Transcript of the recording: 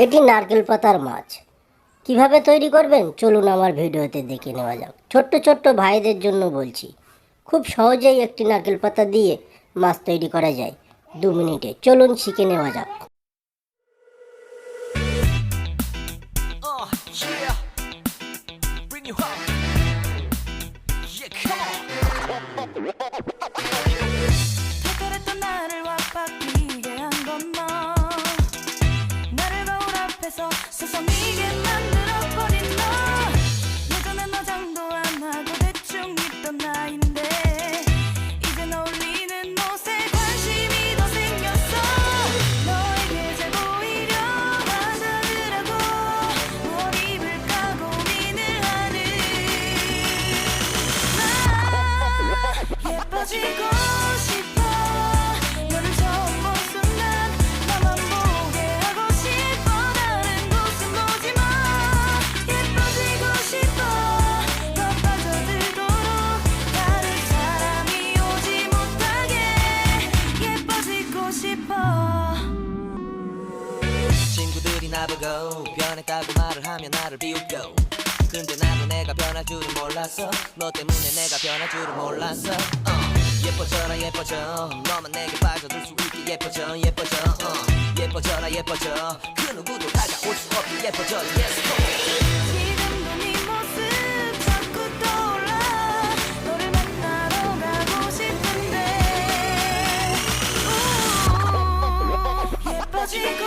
এটি নারকেল পাতার মাছ। কিভাবে তৈরি করবেন চলুন আমার ভিডিওতে দেখে নেওয়া যাক। ছোট্ট ছোট্ট ভাইদের জন্য বলছি, খুব সহজেই একটি নারকেল পাতা দিয়ে মাছ তৈরি করা যায় 2 মিনিটে। চলুন শিখে নেওয়া যাক। Yeah, bring you home. Yeah, come on. 그랬던 나를 왁박이게 한 건 너. 나를 거울 앞에서 세상이게 만들어버린 너. 예전엔 화장도 안 하고 대충 입던 나인데 이젠 어울리는 옷에 관심이 더 생겼어. 너에게 잘 보이려 하자느라고 뭘 입을까 고민을 하는 나. 예뻐지고 싶어. 너를 처음 본 순간 나만 보게 하고 싶어. 다른 곳은 보지 마. 예뻐지고 싶어. 더 빠져들도록 다른 사람이 오지 못하게 예뻐지고 싶어. 친구들이 나보고 변했다고 말을 하면 나를 비웃고, 근데 나도 내가 변할 줄은 몰랐어. 너 때문에 내가 변할 줄은 몰랐어. 예뻐져라 예뻐져, 너만 내게 빠져들 수 있게 예뻐져 예뻐져. 예뻐져라 예뻐져, 그 누구도 다가올 수 없게 예뻐져. Yes, come on. 지금도 네 모습 자꾸 떠올라. 너를 만나러 가고 싶은데 예뻐지고